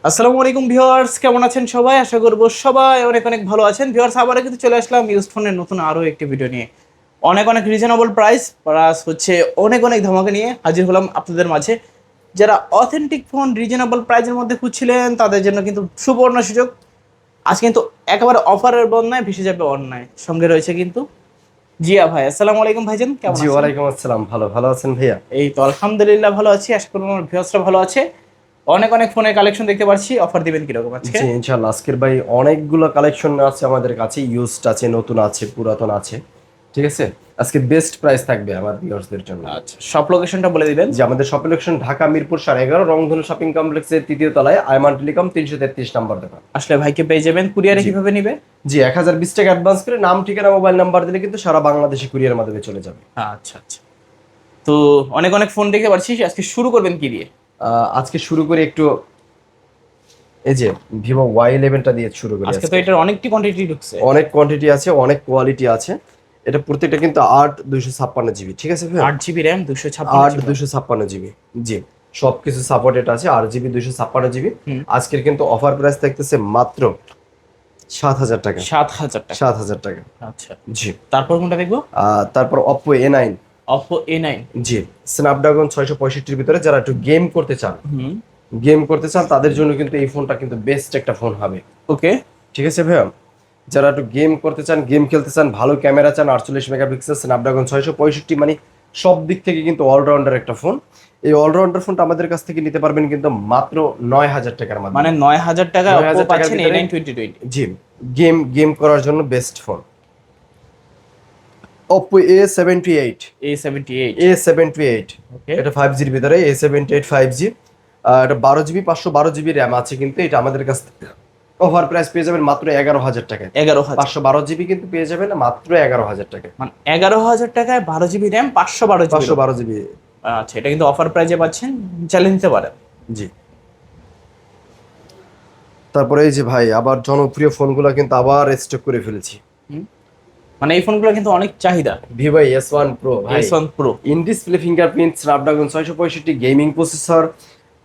আসসালামু আলাইকুম ভিউয়ার্স, কেমন আছেন সবাই? আশা করব সবাই অনেক অনেক ভালো আছেন। ভিউয়ার্স, আবারও কিন্তু চলে আসলাম ইউজড ফোনের নতুন আরও একটি ভিডিও নিয়ে। অনেক অনেক রিজনেবল প্রাইস প্লাস হচ্ছে অনেক অনেক ধামাকা নিয়ে হাজির হলাম আপনাদের মাঝে। যারা অথেন্টিক ফোন রিজনেবল প্রাইসের মধ্যে খুঁজছিলেন তাদের জন্য কিন্তু সুবর্ণ সুযোগ। আজ কিন্তু একেবারে অফারের বন্যায় ভেসে যাবে অন্যায়। সঙ্গে রয়েছে কিন্তু জিয়া ভাই। আসসালামু আলাইকুম ভাইজান, কেমন জি, আছেন? ওয়ালাইকুম আসসালাম। ভালো আছেন ভাইয়া? এই তো আলহামদুলিল্লাহ ভালো আছি, আশা করি আমার ভিউয়ার্সরা ভালো আছে। অনেক অনেক ফোনের কালেকশন দেখতে পাচ্ছি, অফার দিবেন কিরকম আজকে? জি, ইনশাআল্লাহ। আজকের ভাই অনেকগুলো কালেকশন আছে আমাদের কাছে, ইউজড আছে, নতুন আছে, পুরাতন আছে। ঠিক আছে, আজকে বেস্ট প্রাইস থাকবে আমার ভিউয়ার্সদের জন্য। আচ্ছা, সব লোকেশনটা বলে দিবেন। যে আমাদের শপ লোকেশন ঢাকা মিরপুর 11.5 রংধনু শপিং কমপ্লেক্সের 3য় তলায় আয়মান টেলিকম 333 নম্বর দোকান। আসলে ভাইকে পেয়ে যাবেন। কুরিয়ারে জি। কিভাবে নিবে? জি, 1020 টাকা অ্যাডভান্স করে নাম ঠিকানা মোবাইল নাম্বার দিলে কিন্তু সারা বাংলাদেশে কুরিয়ারের মাধ্যমে চলে যাবে। আচ্ছা আচ্ছা। তো অনেক অনেক ফোন দেখতে পাচ্ছি, আজকে শুরু করবেন কি দিয়ে? আজকে শুরু করি একটু এই যে ভিভো Y11টা দিয়ে শুরু করি। আজকে তো এটার অনেকটি কোয়ান্টিটি ঢুকছে। অনেক কোয়ান্টিটি আছে, অনেক কোয়ালিটি আছে। এটা প্রত্যেকটা কিন্তু 8 256 জিবি। ঠিক আছে ভাই? 8 জিবি র্যাম, 256 জিবি। 8 256 জিবি। জি, সবকিছু সাপোর্টেড আছে। 8 জিবি 256 জিবি। হুম। আজকের কিন্তু অফার প্রাইস থাকতেছে মাত্র 7,000 টাকা। 7,000 টাকা। 7,000 টাকা। আচ্ছা, জি। তারপর কোনটা দেখবো? তারপর Oppo A9। Oppo A9। জি, স্ন্যাপড্রাগন 665-র ভিতরে যারা একটু গেম করতে চান, হুম। তাদের জন্য কিন্তু এই ফোনটা কিন্তু বেস্ট একটা ফোন হবে। ওকে। ঠিক আছে ভাইয়া? যারা একটু গেম করতে চান, গেম খেলতে চান, ভালো ক্যামেরা চান, 48 মেগাপিক্সেল, স্ন্যাপড্রাগন 665, মানে সব দিক থেকে কিন্তু অলরাউন্ডার একটা ফোন। এই অলরাউন্ডার ফোনটা আমাদের কাছ থেকে নিতে পারবেন কিন্তু মাত্র 9,000 টাকার মাধ্যমে। মানে 9,000 টাকায় Oppo 9,000 টাকার পাচ্ছেন ভিতরে। A9 2020। জি, গেম করার জন্য best phone. Oppo A78। A78। A78 ওকে। এটা 5Gর ভিতরে। A78 5G। এটা 12 জিবি 512 জিবি র্যাম আছে, কিন্তু এটা আমাদের কাছ থেকে অফার প্রাইস পেয়ে যাবেন মাত্র 11,000 টাকায়। 11,000। 512 জিবি কিন্তু পেয়ে যাবেন মাত্র 11,000 টাকায়। মানে 11,000 টাকায় 12 জিবি র্যাম, 512 জিবি। 512 জিবি। আচ্ছা, এটা কিন্তু অফার প্রাইজে পাচ্ছেন, চালিয়ে নিতে পারেন। জি। তারপরে এই যে ভাই, আবার জনপ্রিয় ফোনগুলো কিন্তু আবার স্টক করে ফেলেছি। হুম। মানে এই ফোনগুলো কিন্তু অনেক চাহিদা। ভিভো S1 Pro ভাই, S1 Pro। In display fingerprint, Snapdragon 665 gaming processor,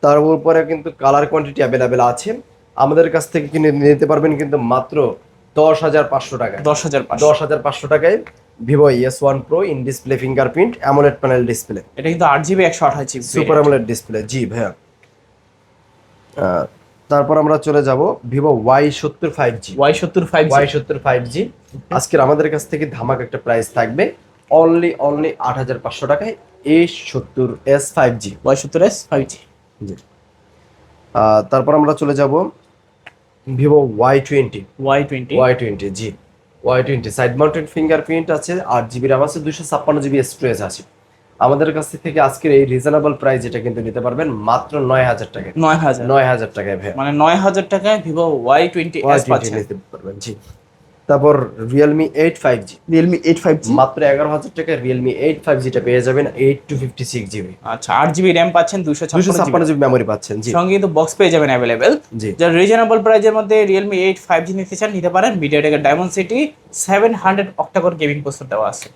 তার উপরে কিন্তু কালার কোয়ান্টিটি অ্যাভেলেবেল আছে। আমাদের কাছ থেকে কিনে নিতে পারবেন কিন্তু মাত্র 10,500 টাকায়। 10,500। 10,500 টাকায় Vivo S1 Pro in display fingerprint AMOLED panel display, এটা কিন্তু 8 GB 128 GB super AMOLED display. জি ভাইয়া। আহ, তারপর আমরা চলে যাব Vivo Y70 5G। Y70 5G। Y70 5G আজকের আমাদের কাছ থেকে ধামাকা একটা প্রাইস থাকবে, অনলি 8,500 টাকায় A70s 5G। Y70s 5G। জি। তারপর আমরা চলে যাব ভিভো Y20। Y20। Y20 জি, Y20 সাইড মাউন্টেড ফিঙ্গারপ্রিন্ট আছে, 8 জিবি র্যাম আছে, 256 জিবি স্টোরেজ আছে। আমাদের কাছ থেকে আজকের এই রিজনেবল প্রাইস এটা কিন্তু নিতে পারবেন মাত্র 9,000 টাকায়। 9,000। 9,000 টাকায় ভাই মানে 9,000 টাকায় ভিভো Y20s Y20 পাচ্ছেন। নিতে পারবেন। জি। তারপর রিয়েলমি 8 5G। Realme 8 5G। মাত্র 11,000 টাকায় রিয়েলমি 8 5Gটা পেয়ে যাবেন 8 256 জিবি। আচ্ছা, 8 জিবি র্যাম পাচ্ছেন, 256 জিবি। 256 জিবি মেমোরি পাচ্ছেন। জি। সঙ্গে কিন্তু বক্স পেয়ে যাবেন অ্যাভেলেবেল। জি। যারা রিজনেবল প্রাইজের মধ্যে Realme 8 5G নিতে চান নিতে পারেন। মিডিয়াটেকের Dimensity 700 octacore gaming processor দেওয়া আছে।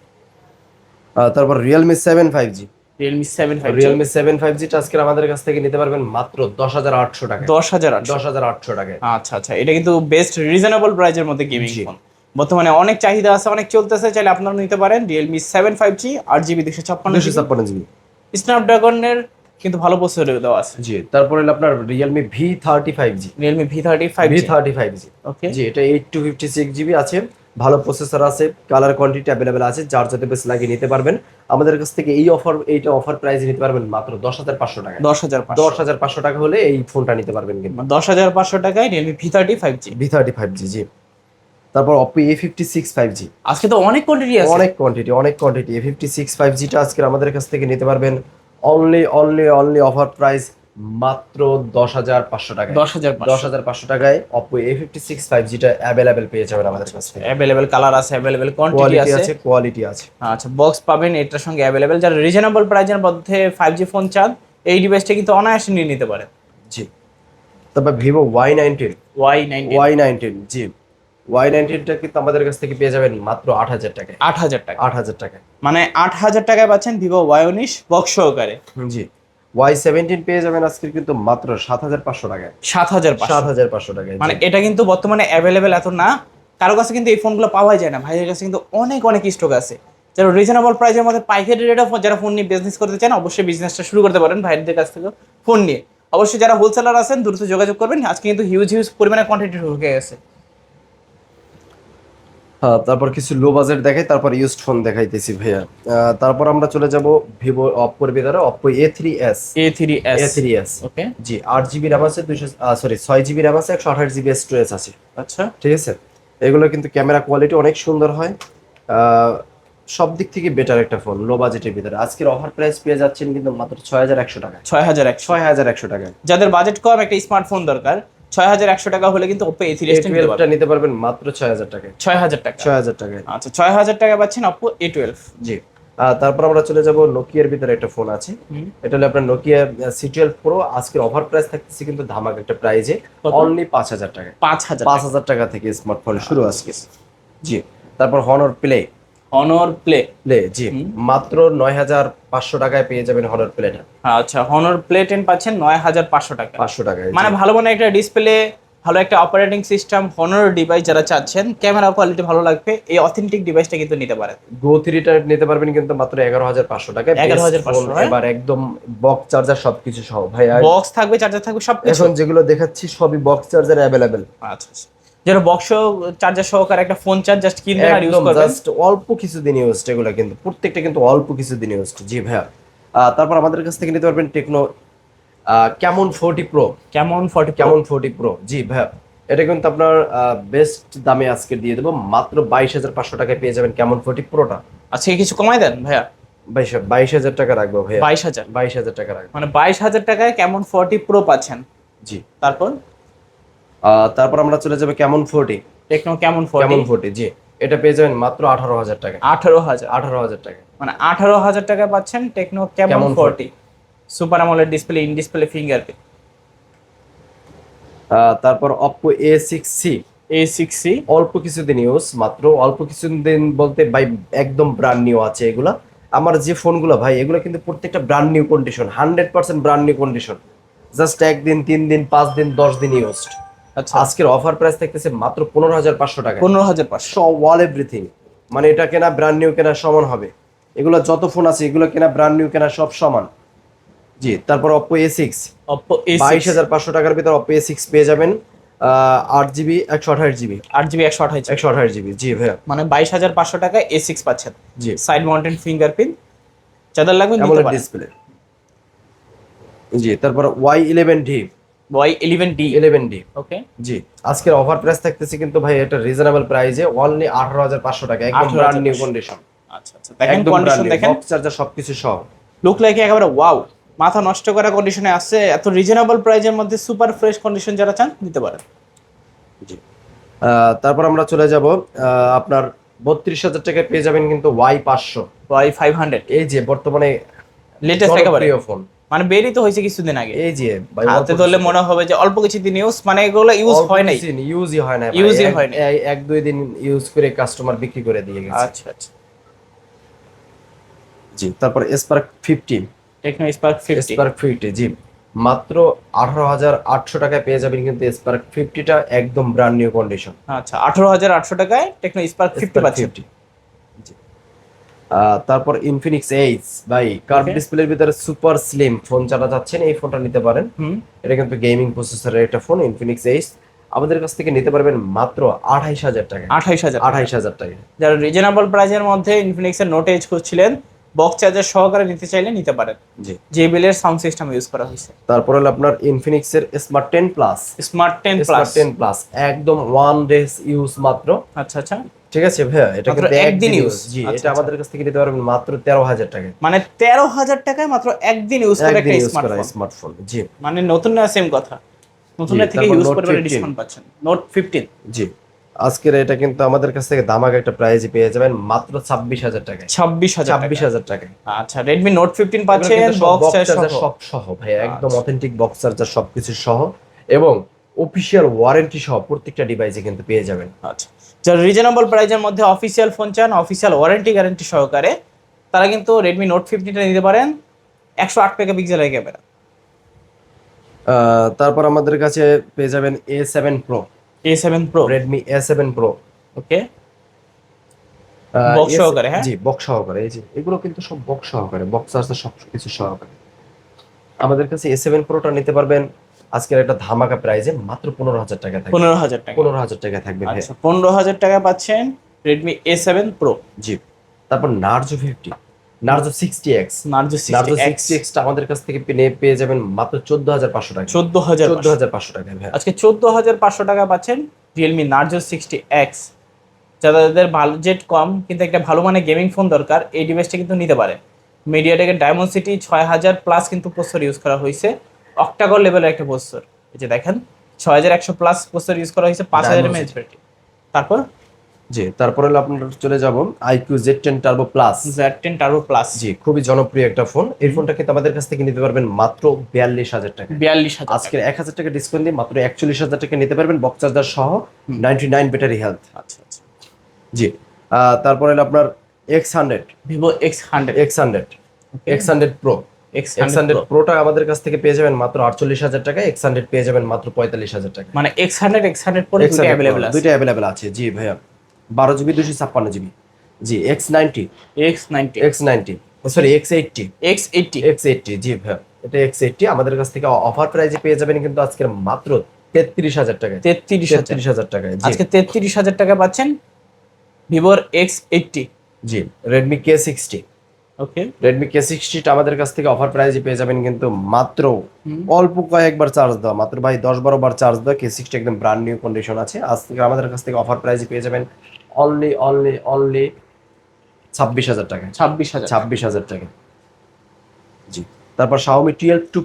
তারপর Realme 7 5G। Realme 7 5G। Realme 7 5Gটা আজকে আমাদের কাছ থেকে নিতে পারবেন মাত্র 10,800 টাকায়। 10,800। 10,800 টাকায়। আচ্ছা আচ্ছা, এটা কিন্তু বেস্ট রিজনেবল প্রাইজের মধ্যে গেমিং জি। ফোন। বর্তমানে অনেক চাহিদা আছে, অনেক চলতেছে, চাইলে আপনারা নিতে পারেন Realme 7 5G 8 GB 256 GB. 256 GB. স্ন্যাপড্রাগনের কিন্তু ভালো প্রসেসর দেওয়া আছে। জি। তারপর হলো আপনার Realme V30 5G। Realme V30 5G। V30 5G। ওকে। জি, এটা 8 256 জিবি আছে, ভালো প্রসেসর আছে, কালার কোয়ান্টিটি অ্যাভেলেবেল আছে, যার যাতে বেশ লাগিয়ে নিতে পারবেন। আমাদের কাছ থেকে এইটা অফার প্রাইসে নিতে পারবেন মাত্র 10,500 টাকায়। 10,500। 10,500 টাকা হলে এই ফোনটা নিতে পারবেন কিন্তু। 10,500 টাকায় Realme V30 5G। V30 5G। জি। তারপর Oppo A56 5G। আজকে তো অনেক কোয়ান্টিটি আছে। অনেক কোয়ান্টিটি A56 5Gটা আজকে আমাদের কাছ থেকে নিতে পারবেন অনলি অফার প্রাইস মাত্র 10,500 টাকায়। 10,500। 10,500 টাকায় Oppo A56 5Gটা অ্যাভেলেবেল পেয়ে যাবেন আমাদের কাছ থেকে। অ্যাভেলেবেল কালার আছে, অ্যাভেলেবেল কোয়ান্টিটি কোয়ালিটি আছে। আছে, কোয়ালিটি আছে। আচ্ছা, বক্স পাবেন এটার সঙ্গে অ্যাভেলেবেল। যারা রিজনেবল প্রাইজের মধ্যে 5G ফোন চান এই ডিভাইসটা কিন্তু অনায়াসে নিয়ে নিতে পারেন। জি। তারপর ভিভো Y19। Y19। জি, Y19টা কিন্তু আমাদের কাছ থেকে পেয়ে যাবেন মাত্র 8,000 টাকায়। 8,000 টাকা। 8,000 টাকায়। মানে 8,000 টাকায় পাচ্ছেন ভিভো Y19 বক্স সহকারে। জি। Y17 পেয়ে যাবেন আজকে কিন্তু মাত্র 7,500 টাকায়। 7,500। 7,500 টাকায়, মানে জি। এটা কিন্তু বর্তমানে অ্যাভেলেবেল এত না, কারো কাছে কিন্তু এই ফোনগুলো পাওয়াই যায় না, ভাইয়ের কাছে কিন্তু অনেক অনেক স্টক আছে। যারা রিজনেবল প্রাইসের মধ্যে পাইকারি রেটে যারা ফোন নিয়ে বিজনেস করতে চান, অবশ্যই বিজনেসটা শুরু করতে পারেন ভাইদের কাছ থেকে ফোন নিয়ে। অবশ্যই যারা হোলসেলার আছেন দ্রুত যোগাযোগ করবেন, আজকে কিন্তু হিউজ হিউজ পরিমাণে কোয়ান্টিটি ঢুকে গেছে। হ্যাঁ, তারপর কিছু লো বাজেট দেখাই, তারপর ইউজড ফোন দেখাইতেছি ভাইয়া। তারপর আমরা চলে যাব ভিভো, অপ্পোর ভিতরে অপ্পো A3s। A3s। A3s, ওকে। জি, 8 জিবি র্যাম আছে, 6 জিবি র্যাম আছে, 128 জিবি স্টোরেজ আছে। আচ্ছা। ঠিক আছে, এগুলো কিন্তু ক্যামেরা কোয়ালিটি অনেক সুন্দর হয়, আহ, সব দিক থেকে বেটার একটা ফোন লো বাজেটের ভিতরে। আজকের অফার প্রাইস পেয়ে যাচ্ছেন কিন্তু মাত্র 6,100 টাকায়। 6,100। 6,100 টাকায়। যাদের বাজেট কম, একটা স্মার্টফোন দরকার, 6,100 টাকা হলে কিন্তু Oppo A3s টা নিতে A12টা পারবেন। নিতে পারবেন মাত্র 6,000 টাকায়। 6,000 টাকা। 6,000 টাকায়, আচ্ছা, 6,000 টাকা পাচ্ছেন Oppo A12। জি। তারপর আমরা চলে যাব নোকিয়ার ভিতরে একটা ফোন আছে, এটা হলো আপনার নোকিয়া C12 প্রো। আজকের অফার প্রাইস থাকতেছে কিন্তু ধামাকা একটা প্রাইজে, অনলি 5,000 টাকায়। 5,000। 5,000 টাকা থেকে স্মার্টফোন শুরু আজকে, জি। তারপর হনর প্লে, Honor Play। জি, মাত্র 9,500 টাকায় পেয়ে যাবেন হনর প্লেটা। আচ্ছা, Honor Play 10 পাচ্ছেন 9,500 টাকা। 500 টাকায়, মানে ভালো মানে একটা ডিসপ্লে, ভালো একটা অপারেটিং সিস্টেম, Honor ডিভাইস যারা চাচ্ছেন, ক্যামেরা কোয়ালিটি ভালো লাগবে, এই অথেন্টিক ডিভাইসটা কিন্তু নিতে পারেন। গো 3টা নিতে পারবেন কিন্তু মাত্র 11,500 টাকায়। 11,500, হ্যাঁ? এবার একদম বক্স চার্জার সবকিছু সহ ভাই। বক্স থাকবে, চার্জার থাকবে, সব কিছু। এখন যেগুলো দেখাচ্ছি সবই বক্স চার্জার অ্যাভেলেবেল। আচ্ছা, যারা বক্স চার্জার সহকারে একটা ফোন চার্জ জাস্ট কিনবেন আর ইউজ একদম করবেন। জাস্ট অল্প কিছুদিন ইউজড, এগুলো কিন্তু প্রত্যেকটা কিন্তু অল্প কিছুদিন ইউজড, জি ভাইয়া। তারপর আমাদের কাছ থেকে নিতে পারবেন টেকনো ক্যামন 40 প্রো। কেমন 40 ক্যামন 40 প্রো, জি ভাইয়া। এটা কিন্তু আপনার বেস্ট দামে আজকে দিয়ে দেবো, মাত্র 22,500 টাকায় পেয়ে যাবেন ক্যামন 40 প্রোটা। আচ্ছা, কিছু কমাই দেন ভাইয়া। 22,000 টাকা রাখবো ভাইয়া। 22,000। 22,000 টাকা রাখবো, মানে 22,000 টাকায় কেমন 40 প্রো পাচ্ছেন। জি। তারপর তারপর আমরা চলে যাবো ক্যামন 40। টেকনো কেমন ক্যামন 40। 40, জি, এটা পেয়ে যাবেন মাত্র 18,000 টাকা। 18,000। 18,000 টাকা, মানে 18,000 টাকা পাচ্ছেন টেকনো কেমন কেমন 40 super AMOLED display, in display fingerprint. তারপর অপ্পো A6C। A6C অল্প কিছুদিন ইউজ, মাত্র অল্প কিছুদিন বলতে ভাই একদম ব্র্যান্ড নিউ আছে এগুলা। আমার যে ফোনগুলো ভাই, এগুলো কিন্তু প্রত্যেকটা brand new condition, 100% brand new condition, just 1 দিন 3 দিন 5 দিন 10 দিন ইউজড। আচ্ছা, আজকের অফার প্রাইস থাকতেছে মাত্র 15,500 টাকা। 15,500। সব ওয়াল এভরিথিং, মানে এটা কেনা ব্র্যান্ড নিউ কেনা সমান হবে। এগুলো যত ফোন আছে এগুলো কেনা ব্র্যান্ড নিউ কেনা সব সমান, জি। তারপর অপ্পো A6, Oppo A6 22,500 টাকার ভিতর অপ্পো A6 পেয়ে যাবেন, 8 GB 128 GB. 8GB 128GB। 128 GB, জি ভাইয়া। মানে 22,500 টাকায় A6 পাচ্ছেন, জি, সাইড মাউন্টেন ফিঙ্গারপ্রিন্ট, যাদের লাগবে নিতে অ্যামোলেড পারেন। ডিসপ্লে, জি। তারপর Y11D। Y11D। 11D, ওকে। জি। আজকের অফার প্রাইস থাকতেছে কিন্তু ভাই এটা রিজনেবল প্রাইসে, অনলি 18,500 টাকা, একদম ব্র্যান্ড নিউ 18,500 কন্ডিশন। আচ্ছা আচ্ছা, দেখেন একদম কন্ডিশন ব্র্যান্ড নিউ, দেখেন, বক্স চার্জার সবকিছু সহ। লুক লাইক একেবারে ওয়াও, মাথা নষ্ট করা কন্ডিশনে আছে। এত রিজনেবল প্রাইজের মধ্যে সুপার ফ্রেশ কন্ডিশন যারা চান নিতে পারেন। জি। তারপর আমরা চলে যাব আপনার 32,000 টাকায় পেয়ে যাবেন কিন্তু Y500। Y500 এই যে বর্তমানে লেটেস্ট একেবারে, জনপ্রিয় ফোন, মানে বেরই তো হয়েছে কিছুদিন আগে। এই যে ভাই হাতে ধরলে মনে হবে যে অল্প কিছুদিন ইউজ, মানে এগুলো ইউজ হয় নাই, ইউজই হয় না, ইউজই হয় নাই। 1-2 দিন ইউজ করে কাস্টমার বিক্রি করে দিয়ে গেছে। আচ্ছা আচ্ছা, জি। তারপর স্পার্ক 50। Tecno Spark 50। স্পার্ক 50, জি, মাত্র 18,800 টাকায় পেয়ে যাবেন কিন্তু স্পার্ক 50টা, একদম ব্র্যান্ড নিউ কন্ডিশন। আচ্ছা, 18,800 টাকায় টেকনো স্পার্ক 50 পাচ্ছেন। জি। তারপর ইনফিনিক্স এইচ, ভাই কার্ভ ডিসপ্লের ভিতরে সুপার স্লিম ফোন চালা যাচ্ছেন, এই ফোনটা নিতে পারেন। এটা কিন্তু গেমিং প্রসেসরের একটা ফোন, ইনফিনিক্স এইচ। আমাদের কাছ থেকে নিতে পারবেন মাত্র 28,000 টাকা। 28,000। 28,000 টাকা। যারা রিজনেবল প্রাইজের মধ্যে ইনফিনিক্সের নোট এজ খুঁজছিলেন, বক্স চার্জার সহকারে নিতে চাইলে নিতে পারেন। জি। JBL এর সাউন্ড সিস্টেম ইউজ করা হয়েছে। তারপর হলো আপনার ইনফিনিক্সের smart 10 plus. Smart 10 smart 10 plus একদম 1 ডেজ ইউজ মাত্র। আচ্ছা আচ্ছা, ঠিক আছে ভাইয়া, এটা মাত্র কিন্তু একদিন ইউজ। জি, আচ্ছা, এটা আমাদের কাছ থেকে নিতে পারবেন মাত্র 13,000 টাকায়। মানে 13,000 টাকায় মাত্র একদিন ইউজ করে একদিন একটা ইউজ করা স্মার্টফোন। স্মার্টফোন, জি। মানে নতুন না, সেম কথা, নতুনের থেকে তারপর ইউজ Note করে 15 ডিসকাউন্ট পাচ্ছেন। নোট 15, জি। আজকের এটা কিন্তু আমাদের কাছ থেকে দামাকা একটা প্রাইজে পেয়ে যাবেন মাত্র 26,000 টাকায়। 26,000 টাকা। 26,000 টাকায়। আচ্ছা, Redmi Note 15 পাচ্ছেন বক্স চার্জার সহ। সব সহ ভাই, একদম অথেন্টিক বক্স চার্জার সবকিছু সহ, এবং অফিশিয়াল ওয়ারেন্টি সহ প্রত্যেকটা ডিভাইসে কিন্তু পেয়ে যাবেন। আচ্ছা, যারা রিজনেবল প্রাইজের মধ্যে অফিসিয়াল ফোন চান, অফিসিয়াল ওয়ারেন্টি গ্যারান্টি সহকারে, তারা কিন্তু Redmi Note 15টা নিতে পারেন। 108 মেগাপিক্সেলের ক্যামেরা, তারপর আমাদের কাছে পেয়ে যাবেন A7 Pro, A7 Pro। Redmi A7 Pro। ওকে, বক্স সহকারে, হ্যাঁ। জি বক্স সহকারে, এই যে এগুলো কিন্তু সব বক্স সহকারে, বক্স আছে সব কিছু সহকারে। আমাদের কাছে A7 Proটা নিতে পারবেন আজকের একটা ধামাকা প্রাইজে মাত্র 15,000 টাকা থাকবে। 15,000 টাকা। 15,000 টাকা থাকবে ভাই। আচ্ছা, 15,000 টাকা পাচ্ছেন Redmi A7 Pro। জি। তারপর Narzo 50, Narzo 60X, Narzo Narzo 60X 60X টা আমাদের কাছ থেকে পেয়ে যাবেন মাত্র 14,500 টাকা। 14,500 টাকা ভাই। আজকে 14,500 টাকা পাচ্ছেন Realme Narzo 60X। যাদের বাজেট কম কিন্তু একটা ভালো মানের গেমিং ফোন দরকার, এই ডিভাইসটা কিন্তু নিতে পারে। মিডিয়াটেকের Dimensity 6000 প্লাস কিন্তু প্রসেসর ইউজ করা হয়েছে, অক্টাকোর লেভেলের একটা প্রসেসর। এই যে দেখেন 6100 প্লাস প্রসেসর ইউজ করা হয়েছে, 5000 mAh ব্যাটারি। তারপর জি, তারপরে হলো আপনার চলে যাব iQOO Z10 Turbo Plus। Z10 Turbo Plus, জি, খুবই জনপ্রিয় একটা ফোন। এই ফোনটা কিন্তু আমাদের কাছ থেকে নিতে পারবেন মাত্র 42,000 টাকা। 42,000। আজকের 1,000 টাকা ডিসকাউন্ট দিয়ে মাত্র 41,000 টাকা নিতে পারবেন, বক্স চার্জার সহ, 99 ব্যাটারি হেলথ। আচ্ছা আচ্ছা। জি। তারপরে হলো আপনার X100, Vivo X100, X100 Pro। X100 Pro। Proটা আমাদের কাছ থেকে পেয়ে যাবেন মাত্র 48,000 টাকা, X100 পেয়ে যাবেন মাত্র 45,000 টাকা। মানে X100 Pro দুটো अवेलेबल আছে। দুইটা अवेलेबल আছে, জি ভাইয়া। 12GB 256GB। জি, X90, সরি X80, জি ভাইয়া, এটা X80 আমাদের কাছ থেকে অফার প্রাইসে পেয়ে যাবেন কিন্তু আজকের মাত্র 33,000 টাকায়। 33,000 টাকায়। জি। আজকে 33,000 টাকা পাচ্ছেন Vivo X80। জি, Redmi K60, ওকে, Redmi K60 টা আমাদের কাছ থেকে অফার প্রাইসে পেয়ে যাবেন কিন্তু মাত্র অল্প কয়েকবার চার্জ দেওয়া, মাত্র ভাই 10-12 বার চার্জ দেওয়া K60 একদম ব্র্যান্ড নিউ কন্ডিশন আছে। আজ থেকে আমাদের কাছ থেকে অফার প্রাইসে পেয়ে যাবেন অনলি 26,000 টাকা। 26,000 টাকা। জি। তারপর Xiaomi 12T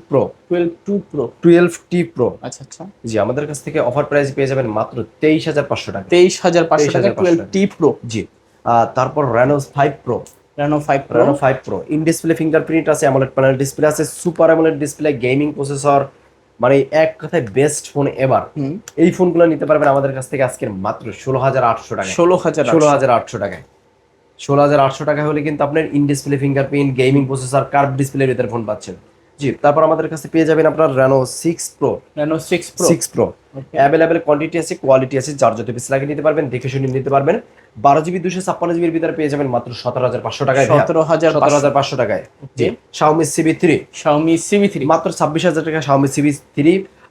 Pro। আচ্ছা আচ্ছা। জি, আমাদের কাছ থেকে অফার প্রাইসে পেয়ে যাবেন মাত্র 23,500 টাকা। 23,500 টাকা 12T Pro। জি। তারপর Reno 5 Pro, Reno 5 Pro in display fingerprint আছে, অ্যামোলেড প্যানেল ডিসপ্লে আছে, super AMOLED display, gaming processor, মানে এক কথায় বেস্ট ফোন এবার। এই ফোনগুলো নিতে পারবেন আমাদের কাছ থেকে আজকের মাত্র 16,800 টাকা। 16,800 টাকায়। 16,800 টাকা হলে কিন্তু আপনার in display fingerprint, gaming processor, curve ডিসপ্লের ভিতরে ফোন পাচ্ছেন। জি। তারপর আমাদের কাছে পেয়ে যাবেন আপনার Reno 6 Pro। অ্যাভেলেবেল কোয়ান্টিটি আছে, কোয়ালিটি আছে, যার যত পিস লাগে নিতে পারবেন, দেখে শুনে নিতে পারবেন। 12GB 256GBর ভিতরে পেয়ে যাবেন মাত্র 17,500 টাকায়। 17,500 টাকায়। জি। Xiaomi CB3 মাত্র 26,000 টাকা। Xiaomi CB3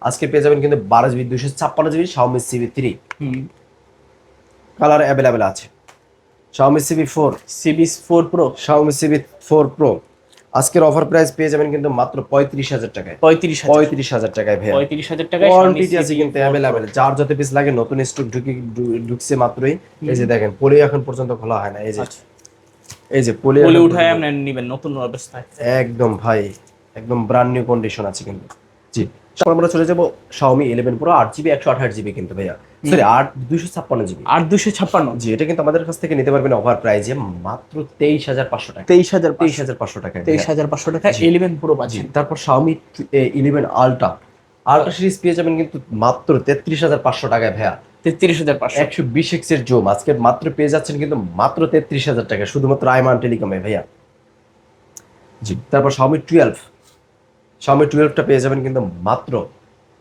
আজকে পেয়ে যাবেন কিন্তু 12GB 256GB Xiaomi CB3 colour available আছে। Xiaomi CB4 Pro আজকের অফার প্রাইস পেয়ে যাবেন কিন্তু মাত্র 35,000 টাকায়। 35,000 টাকায় ভাই। 35,000 টাকায় কোয়ান্টিটি আছে কিন্তু অ্যাভেলেবেল, যার যত পিস লাগে। নতুন স্টক ঢুকছে মাত্রই। এই যে দেখেন, পলি এখন পর্যন্ত খোলা হয় না। এই যে পলি উঠায় আপনি নেবেন নতুন অবস্থায়, একদম ভাই, একদম ব্র্যান্ড নিউ কন্ডিশন আছে কিন্তু। জি। তারপর আমরা চলে যাব Xiaomi 11 Pro 8GB 128GB কিন্তু ভাইয়া, সরি 256GB। 256। জি, এটা কিন্তু আমাদের কাছ থেকে নিতে পারবেন অফার প্রাইসে মাত্র 23,500 টাকা। 23,500 টাকা। 23,500 টাকা 11 Pro পাচ্ছেন। তারপর Xiaomi 11 Ultra সিরিজ পেয়ে যাবেন কিন্তু মাত্র 33,500 টাকায় ভাইয়া। 33,500। 120X এর জুম আজকে মাত্র পেয়ে যাচ্ছেন কিন্তু মাত্র 33,000 টাকা, শুধুমাত্র আইমান টেলিকমে ভাইয়া। জি। তারপর Xiaomi 12টা পেয়ে যাবেন কিন্তু মাত্র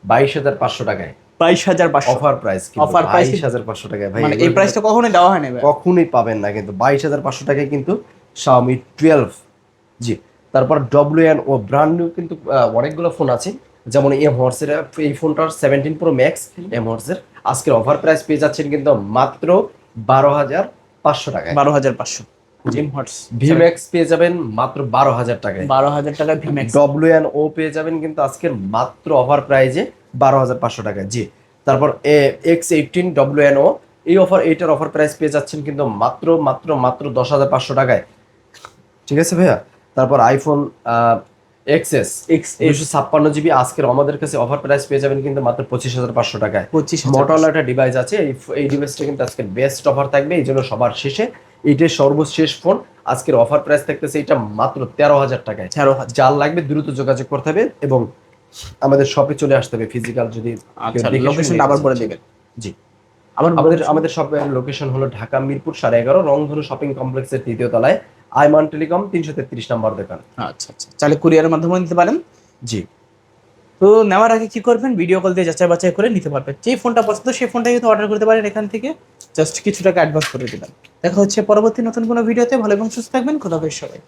22,500 টাকায়। 22,500 অফার প্রাইস। 22,500 টাকায় ভাই, মানে এই প্রাইসটা কখনোই দেওয়া হয় না ভাই, কখনোই পাবেন না কিন্তু। 22,500 টাকায় কিন্তু Xiaomi 12। জি। তারপর WNO ব্র্যান্ড নিউ কিন্তু অনেকগুলো ফোন আছে, যেমন M-Horse এর এই ফোনটার 17 Pro Max M-Horse এর আজকের অফার প্রাইস পেয়ে যাচ্ছেন কিন্তু মাত্র 12,500 টাকায়। 12,500 M-Horse। VMAX পেয়ে যাবেন মাত্র 12,000 টাকায়। 12,000 টাকা VMAX। WNO পেয়ে যাবেন কিন্তু আজকের মাত্র অফার প্রাইজে 12,500 টাকা। জি। তারপর X18 WNO এইটার অফার প্রাইস পেয়ে যাচ্ছেন কিন্তু মাত্র 10,500 টাকায়। ঠিক আছে ভাইয়া। তারপর আইফোন XS 256GB আজকের আমাদের কাছে অফার প্রাইস পেয়ে যাবেন কিন্তু মাত্র 25,500 টাকায়। Motorola একটা ডিভাইস আছে, এই ডিভাইসটা কিন্তু আজকে বেস্ট অফার থাকবে, এই জন্য সবার শেষে এইটার সর্বশেষ ফোন আজকের অফার প্রাইস থাকতেছে এটা মাত্র 13,000 টাকায়। 13,000। যার লাগবে দ্রুত যোগাযোগ করতে হবে এবং আমাদের শপে চলে আসতে হবে ফিজিক্যাল। যদি লোকেশনটা আবার বলে দিবেন। জি। আমাদের শপের লোকেশন হলো ঢাকা মিরপুর 11.5 রংধনু শপিং কমপ্লেক্সের 3য় তলায়, আইমান টেলিকম 333 নম্বর দোকান। আচ্ছা আচ্ছা, তাহলে কুরিয়ারের মাধ্যমে নিতে পারেন। জি। তো নেওয়ার আগে কি করবেন, ভিডিও কল দিয়ে যাচাই বাছাই করে নিতে পারবেন। যে ফোনটা পছন্দ সেই ফোনটা কিন্তু অর্ডার করতে পারেন এখান থেকে, জাস্ট কিছু টাকা অ্যাডভান্স করে দিবেন। দেখা হচ্ছে পরবর্তী নতুন কোনো ভিডিওতে। ভালো এবং সুস্থ থাকবেন, খোদা হাফেজ সবাই।